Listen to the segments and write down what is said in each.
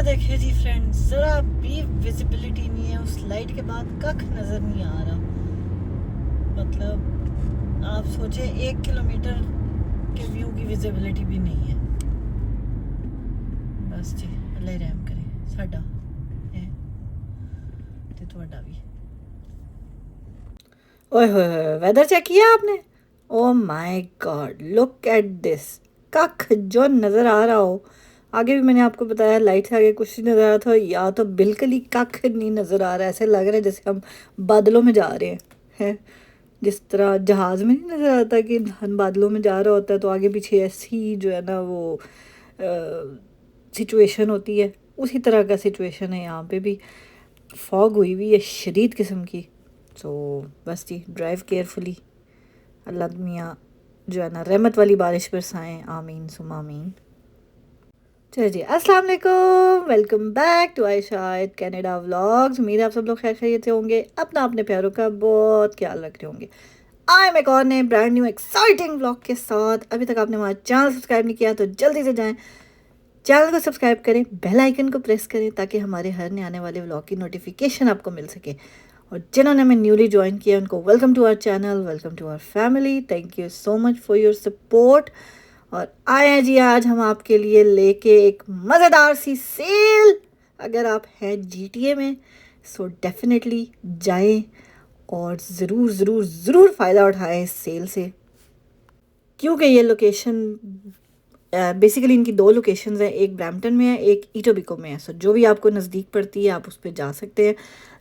ये देखिए जी फ्रेंड्स, ज़रा भी विजिबिलिटी नहीं है। उस लाइट के बाद कख नज़र नहीं आ रहा। मतलब आप सोचे 1 किलोमीटर के व्यू की विजिबिलिटी भी नहीं है। बस जी अल्लाह ही रहम करे साडा है ते तुहाडा भी। ओए होए वेदर चेक किया आपने? ओ my God, look at this. कख जो नज़र आ रहा हो, आगे भी मैंने आपको बताया लाइट से आगे कुछ नहीं नज़र आ रहा था, या तो बिल्कुल ही कख नहीं नज़र आ रहा है। ऐसे लग रहा है जैसे हम बादलों में जा रहे हैं। जिस तरह जहाज़ में नहीं नज़र आता कि हम बादलों में जा रहा होता है तो आगे पीछे ऐसी जो है ना वो सिचुएशन होती है, उसी तरह का सिचुएशन है यहाँ पे भी। फॉग हुई हुई है शदीद किस्म की। तो बस जी ड्राइव केयरफुली। अल्लाह मियाँ जो है ना रहमत वाली बारिश बरसाएं, आमीन सुम आमीन। चलो जी अस्सलाम वालेकुम, welcome back to Ayshad Canada vlogs. उम्मीद है आप सब लोग खैर खैरियत से होंगे, अपना अपने प्यारों का बहुत ख्याल रख रहे होंगे। आई एम एक और नए ब्रांड न्यू एक्साइटिंग व्लॉग के साथ। अभी तक आपने हमारा चैनल सब्सक्राइब नहीं किया तो जल्दी से जाएं, चैनल को सब्सक्राइब करें, बेल आइकन को प्रेस करें ताकि हमारे हर नए आने वाले व्लॉग की नोटिफिकेशन आपको मिल सके। और जिन्होंने हमें न्यूली ज्वाइन किया उनको welcome to our channel, welcome to our family. Thank you so much for your support. और आए हैं जी आज हम आपके लिए लेके एक मज़ेदार सी सेल। अगर आप हैं जीटीए में सो डेफिनेटली जाएं और ज़रूर ज़रूर ज़रूर फ़ायदा उठाएं इस सेल से, क्योंकि ये लोकेशन बेसिकली इनकी 2 लोकेशंस हैं, एक ब्रैम्पटन में है, एक ईटोबिको में है। सो जो भी आपको नज़दीक पड़ती है आप उस पर जा सकते हैं।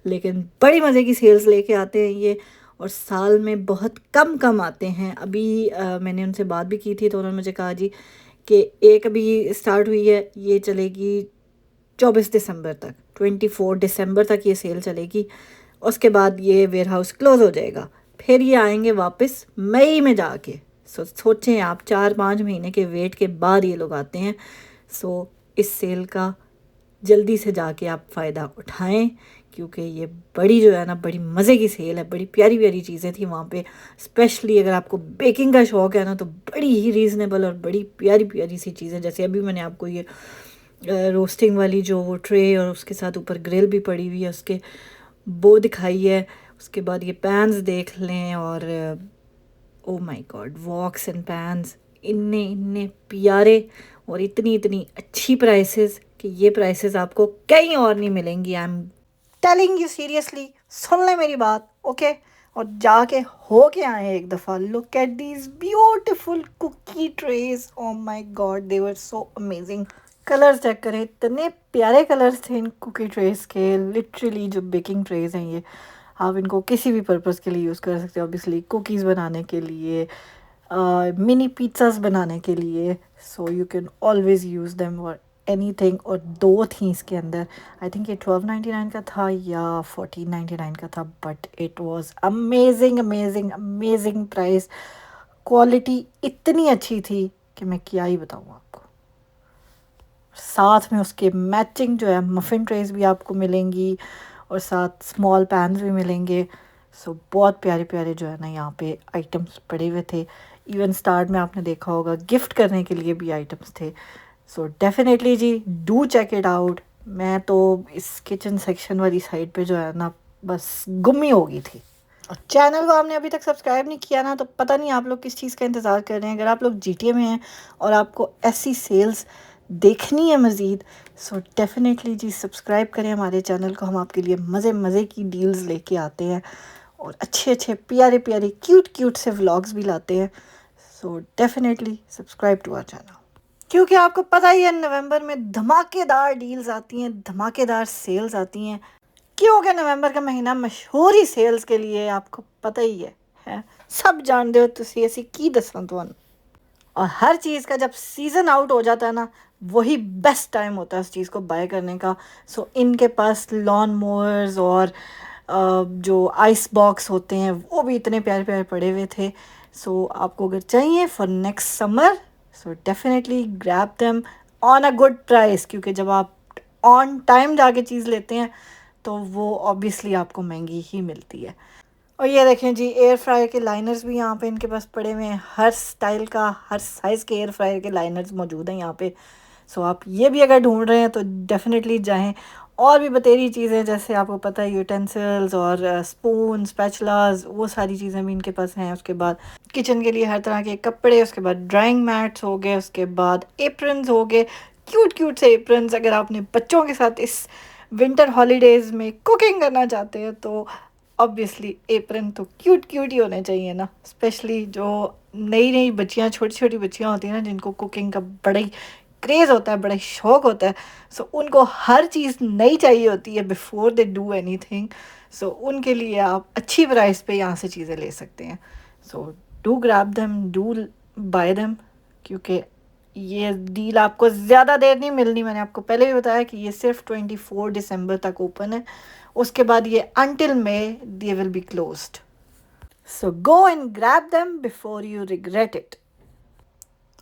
लेकिन बड़ी मज़े की सेल्स लेके आते हैं ये, और साल में बहुत कम आते हैं। अभी मैंने उनसे बात भी की थी तो उन्होंने मुझे कहा जी कि एक अभी स्टार्ट हुई है, ये चलेगी 24 दिसंबर तक, 24 दिसंबर तक ये सेल चलेगी। उसके बाद ये वेयर हाउस क्लोज़ हो जाएगा, फिर ये आएंगे वापस मई में जाके। सोचें आप 4-5 महीने के वेट के बाद ये लोग आते हैं। सो इस सेल का जल्दी से जाके आप फ़ायदा उठाएं, क्योंकि ये बड़ी जो है ना बड़ी मज़े की सेल है। बड़ी प्यारी प्यारी चीज़ें थी वहाँ पे। स्पेशली अगर आपको बेकिंग का शौक़ है ना तो बड़ी ही रीज़नेबल और बड़ी प्यारी प्यारी सी चीज़ें, जैसे अभी मैंने आपको ये रोस्टिंग वाली जो वो ट्रे और उसके साथ ऊपर ग्रिल भी पड़ी हुई है उसके वो दिखाई है। उसके बाद ये पैन्स देख लें, और oh my god woks and pans इतने इतने प्यारे और इतनी इतनी अच्छी प्राइसेस कि ये प्राइसेस आपको कहीं और नहीं मिलेंगी। I am telling you seriously, सुन ले मेरी बात ओके। और जाके हो के आए एक दफ़ा। Look at these beautiful cookie trays, oh my god they were so amazing. Colours चेक करें, इतने प्यारे कलर्स थे इन कुकी ट्रेस के। लिटरली जो बेकिंग ट्रेस हैं ये, आप इनको किसी भी पर्पज़ के लिए यूज़ कर सकते हो। ऑब्वियसली कुकीज़ बनाने के लिए, मिनी पिज़्ज़ास बनाने के लिए, so you can always use them for anything. और 2 थी इसके अंदर, आई थिंक ये 12.99 का था या 14.99 का था, but it was amazing amazing amazing price. Quality इतनी अच्छी थी कि मैं क्या ही बताऊँ आपको। साथ में उसके मैचिंग जो है मफ़िन ट्रेस भी आपको मिलेंगी और साथ स्मॉल पैन्स भी मिलेंगे। सो बहुत प्यारे प्यारे जो है ना यहाँ पे आइटम्स पड़े हुए थे। इवन स्टार्ट में आपने देखा होगा गिफ्ट करने के लिए भी आइटम्स थे। सो डेफिनेटली जी डू चेक इट आउट। मैं तो इस किचन सेक्शन वाली साइड पे जो है ना बस गुम ही हो गई थी। और चैनल को आपने अभी तक सब्सक्राइब नहीं किया ना तो पता नहीं आप लोग किस चीज़ का इंतज़ार कर रहे हैं। अगर आप लोग जीटीए में हैं और आपको ऐसी सेल्स देखनी है मज़ीद, सो डेफिनेटली जी सब्सक्राइब करें हमारे चैनल को। हम आपके लिए मज़े मज़े की डील्स लेके आते हैं और अच्छे अच्छे प्यारे प्यारे क्यूट से व्लॉग्स भी लाते हैं। So definitely subscribe to our channel, क्योंकि आपको पता ही है नवंबर में धमाकेदार डील्स आती हैं, धमाकेदार सेल्स आती हैं। क्योंकि नवंबर का महीना मशहूर ही सेल्स के लिए, आपको पता ही है सब जानते हो तुसी ऐसी की दसां तुहानू। और हर चीज़ का जब सीज़न आउट हो जाता है ना, वही बेस्ट टाइम होता है उस चीज़ को बाय करने का। सो इनके पास लॉन मोवर्स और जो आइस बॉक्स होते हैं वो भी इतने प्यारे प्यारे पड़े हुए थे। सो आपको अगर चाहिए for next summer, so definitely grab them on a good price, क्योंकि जब आप ऑन टाइम जाके चीज़ लेते हैं तो वो ऑब्वियसली आपको महंगी ही मिलती है। और ये देखें जी एयर फ्रायर के लाइनर्स भी यहाँ पे इनके पास पड़े हुए हैं। हर स्टाइल का हर साइज़ के एयर फ्रायर के लाइनर्स मौजूद हैं यहाँ पे। सो आप ये भी अगर ढूंढ रहे हैं तो डेफिनेटली जाएं। और भी बतेरी चीज़ें, जैसे आपको पता है यूटेंसिल्स और स्पून स्पैचुलास, वो सारी चीज़ें भी इनके पास हैं। उसके बाद किचन के लिए हर तरह के कपड़े, उसके बाद ड्राइंग मैट्स हो गए, उसके बाद एप्रन्स हो गए, क्यूट क्यूट से एप्रन्स। अगर आपने बच्चों के साथ इस विंटर हॉलीडेज़ में कुकिंग करना चाहते हैं तो ऑब्वियसली एप्रन तो क्यूट क्यूट ही होने चाहिए ना, स्पेशली जो नई नई बच्चियाँ, छोटी छोटी बच्चियाँ होती हैं ना, जिनको कुकिंग का बड़ा ही क्रेज़ होता है, बड़ा ही शौक़ होता है। सो उनको हर चीज़ नई चाहिए होती है बिफ़ोर दे डू एनीथिंग। सो उनके लिए आप अच्छी प्राइस पे यहाँ से चीज़ें ले सकते हैं। So do grab them, do by them, क्योंकि ये डील आपको ज़्यादा देर नहीं मिलनी। मैंने आपको पहले भी बताया कि ये सिर्फ 24 दिसंबर तक ओपन है, उसके बाद ये until may they will be closed. So go and grab them before you regret it.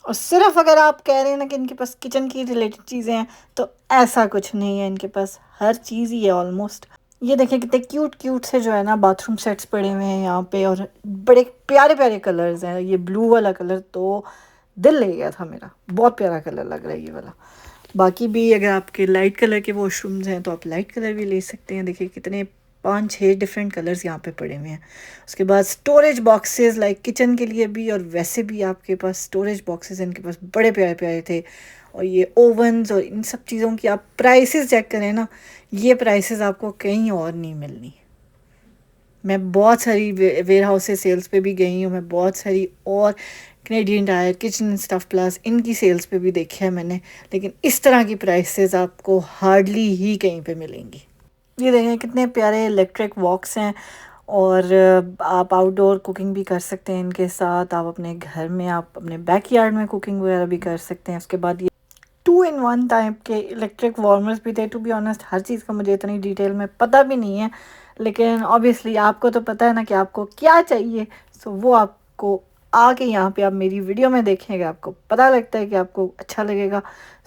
और सिर्फ अगर आप कह रहे हैं ना कि इनके पास किचन की रिलेटेड चीज़ें हैं, तो ऐसा कुछ नहीं है, इनके पास हर चीज़ ही है ऑलमोस्ट। ये देखें कितने क्यूट क्यूट से जो है ना बाथरूम सेट्स पड़े हुए हैं यहाँ पे, और बड़े प्यारे प्यारे कलर्स हैं। ये ब्लू वाला कलर तो दिल ले गया था मेरा, बहुत प्यारा कलर लग रहा है ये वाला। बाकी भी अगर आपके लाइट कलर के वॉशरूम्स हैं तो आप लाइट कलर भी ले सकते हैं। देखिए कितने 5-6 डिफरेंट कलर्स यहाँ पे पड़े हुए हैं। उसके बाद स्टोरेज बॉक्सेस, लाइक किचन के लिए भी और वैसे भी आपके पास स्टोरेज बॉक्सेस इनके पास बड़े प्यारे प्यारे थे। और ये ओवन्स और इन सब चीज़ों की आप प्राइसेस चेक करें ना, ये प्राइसेस आपको कहीं और नहीं मिलनी। मैं बहुत सारी वेयर हाउसेस सेल्स पे भी गई हूँ, मैं बहुत सारी और Canadian tyre, kitchen stuff plus, इनकी सेल्स पे भी देखा है मैंने, लेकिन इस तरह की प्राइसेस आपको हार्डली ही कहीं पे मिलेंगी। ये देखें कितने प्यारे इलेक्ट्रिक वॉक्स हैं, और आप आउटडोर कुकिंग भी कर सकते हैं इनके साथ। आप अपने घर में, आप अपने बैकयार्ड में कुकिंग वगैरह भी कर सकते हैं। उसके बाद ये 2-in-1 टाइप के इलेक्ट्रिक वार्मर्स भी थे। टू बी ऑनेस्ट हर चीज़ का मुझे इतनी डिटेल में पता भी नहीं है, लेकिन ऑब्वियसली आपको तो पता है ना कि आपको क्या चाहिए। सो वो आपको आके यहाँ पे आप मेरी वीडियो में देखेंगे, आपको पता लगता है कि आपको अच्छा लगेगा।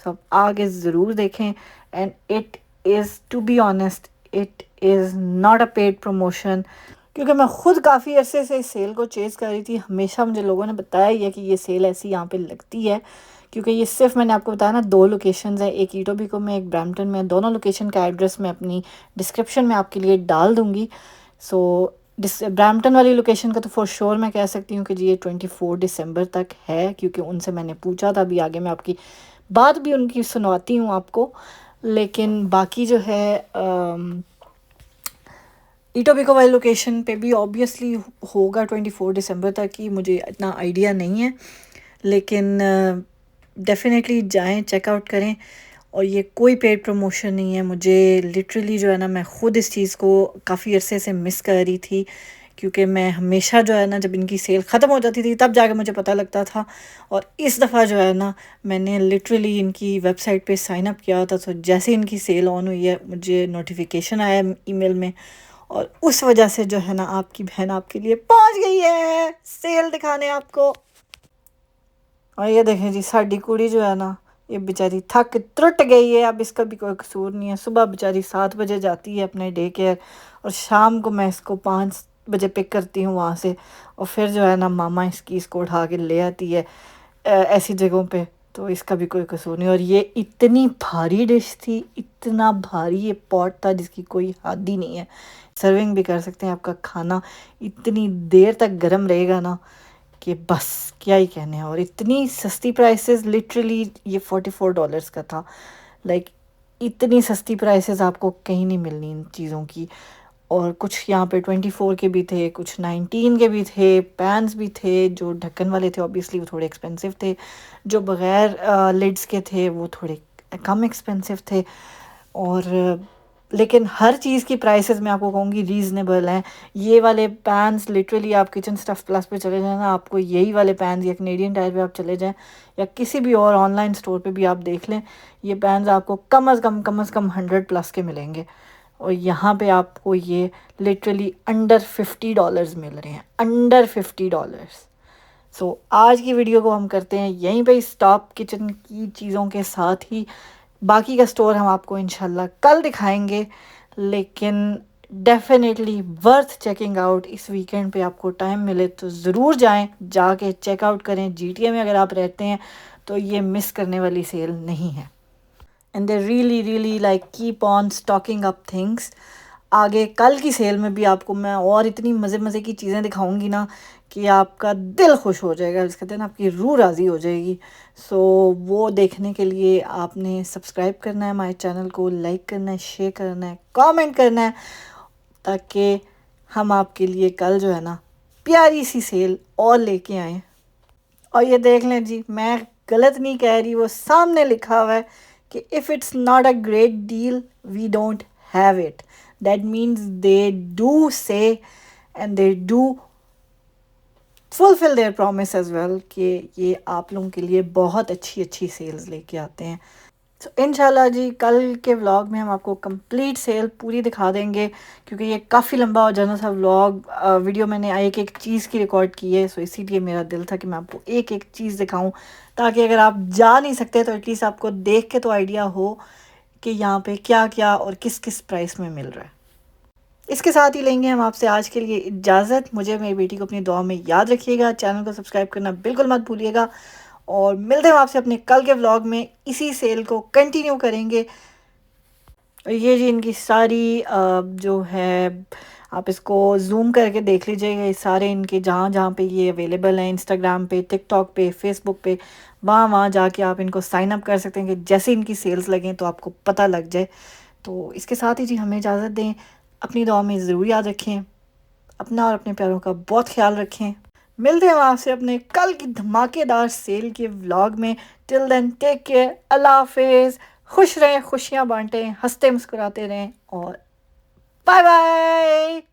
सो आप आगे ज़रूर देखें। And it is, to be honest, it is not a paid promotion, क्योंकि मैं ख़ुद काफ़ी अरसे से इस सेल को चेज़ कर रही थी। हमेशा मुझे लोगों ने बताया ही है कि ये सेल ऐसी यहाँ पे लगती है, क्योंकि ये सिर्फ, मैंने आपको बताया ना, 2 लोकेशंस हैं, एक ईटोबिको में, एक ब्रैम्पटन में। दोनों लोकेशन का एड्रेस मैं अपनी डिस्क्रिप्शन में आपके लिए डाल दूँगी। सो ब्रैम्पटन वाली लोकेशन का तो फॉर श्योर मैं कह सकती हूँ कि जी ये 24 दिसंबर तक है, क्योंकि उनसे मैंने पूछा था। अभी आगे मैं आपकी बात भी उनकी सुनवाती हूँ आपको। लेकिन बाकी जो है ईटोबिको वाली लोकेशन पे भी ऑब्वियसली होगा 24 दिसंबर तक ही, मुझे इतना आइडिया नहीं है, लेकिन डेफिनेटली जाएं, चेकआउट करें। और ये कोई पेड प्रमोशन नहीं है। मुझे लिटरली जो है ना, मैं ख़ुद इस चीज़ को काफ़ी अरसे से मिस कर रही थी, क्योंकि मैं हमेशा जो है ना, जब इनकी सेल ख़त्म हो जाती थी तब जाके मुझे पता लगता था। और इस दफ़ा जो है ना, मैंने लिटरली इनकी वेबसाइट पे साइन अप किया था, तो जैसे इनकी सेल ऑन हुई है मुझे नोटिफिकेशन आया ईमेल में, और उस वजह से जो है ना, आपकी बहन आपके लिए पहुंच गई है सेल दिखाने आपको। और ये देखें जी, साड़ी कुड़ी जो है ना, ये बेचारी थक त्रुट गई है। अब इसका भी कोई कसूर नहीं है। सुबह बेचारी 7 बजे जाती है अपने डे केयर, और शाम को मैं इसको 5 बजे पिक करती हूँ वहाँ से, और फिर जो है ना, मामा इसको उठा के ले आती है ऐसी जगहों पे। तो इसका भी कोई कसूर नहीं। और ये इतनी भारी डिश थी, इतना भारी ये पॉट था जिसकी कोई हद ही नहीं है। सर्विंग भी कर सकते हैं, आपका खाना इतनी देर तक गर्म रहेगा ना कि बस क्या ही कहने हैं। और इतनी सस्ती प्राइसेस, लिटरली ये $44 का था। लाइक इतनी सस्ती प्राइसेस आपको कहीं नहीं मिलनी इन चीज़ों की। और कुछ यहाँ पे 24 के भी थे, कुछ 19 के भी थे। पैन्स भी थे जो ढक्कन वाले थे, ऑब्वियसली वो थोड़े एक्सपेंसिव थे। जो बग़ैर लिड्स के थे वो थोड़े कम एक्सपेंसिव थे। और लेकिन हर चीज़ की प्राइसेस मैं आपको कहूँगी रीज़नेबल हैं। ये वाले पैन्स लिटरली, आप किचन स्टफ प्लस पे चले जाएँ ना, आपको यही वाले पैन्स, या कैनेडियन टायर पे आप चले जाएँ, या किसी भी और ऑनलाइन स्टोर पे भी आप देख लें, ये पैन्स आपको कम अज़ कम 100 प्लस के मिलेंगे। और यहाँ पे आपको ये लिटरली अंडर $50 मिल रहे हैं, अंडर $50। सो आज की वीडियो को हम करते हैं यहीं पे स्टॉप, किचन की चीज़ों के साथ ही। बाकी का स्टोर हम आपको इंशाल्लाह कल दिखाएंगे, लेकिन डेफिनेटली वर्थ चेकिंग आउट। इस वीकेंड पे आपको टाइम मिले तो ज़रूर जाएं, जाके चेकआउट करें। GTA में अगर आप रहते हैं तो ये मिस करने वाली सेल नहीं है। And they really like keep on stocking up things. आगे कल की सेल में भी आपको मैं और इतनी मज़े की चीज़ें दिखाऊंगी ना कि आपका दिल खुश हो जाएगा, जिस कहते हैं ना आपकी रूह राज़ी हो जाएगी। सो वो देखने के लिए आपने सब्सक्राइब करना है हमारे चैनल को, लाइक करना है, शेयर करना है, कमेंट करना है, ताकि हम आपके लिए कल जो है ना प्यारी सी सेल और लेके आए। और ये देख लें जी, मैं गलत नहीं कह रही, वो सामने लिखा हुआ है कि if it's not a great deal we don't have it. That means they do say and they do fulfil their promise as well कि ये आप लोगों के लिए बहुत अच्छी सेल्स लेके आते हैं। तो इंशाल्लाह जी कल के व्लॉग में हम आपको कंप्लीट सेल पूरी दिखा देंगे, क्योंकि ये काफ़ी लंबा और जनरल सा व्लॉग वीडियो मैंने एक चीज़ की रिकॉर्ड की है। सो इसीलिए मेरा दिल था कि मैं आपको एक चीज़ दिखाऊं, ताकि अगर आप जा नहीं सकते तो एटलीस्ट आपको देख के तो आइडिया हो कि यहाँ पे क्या क्या और किस किस प्राइस में मिल रहा है। इसके साथ ही लेंगे हम आपसे आज के लिए इजाज़त। मुझे मेरी बेटी को अपनी दुआ में याद रखिएगा, चैनल को सब्सक्राइब करना बिल्कुल मत भूलिएगा, और मिलते हैं आपसे अपने कल के व्लॉग में। इसी सेल को कंटिन्यू करेंगे। और ये जी इनकी सारी जो है, आप इसको जूम करके देख लीजिएगा, ये सारे इनके जहाँ जहाँ पे ये अवेलेबल हैं, इंस्टाग्राम पे, टिकटॉक पे, फेसबुक पे, वहाँ जाके आप इनको साइन अप कर सकते हैं कि जैसे इनकी सेल्स लगें तो आपको पता लग जाए। तो इसके साथ ही जी हमें इजाज़त दें, अपनी दुआ में ज़रूर याद रखें, अपना और अपने प्यारों का बहुत ख्याल रखें। मिलते हैं आपसे अपने कल की धमाकेदार सेल के व्लॉग में। टिल देन टेक केयर, अल्लाह हाफिज़, खुश रहें, खुशियाँ बांटें, हंसते मुस्कुराते रहें, और बाय बाय।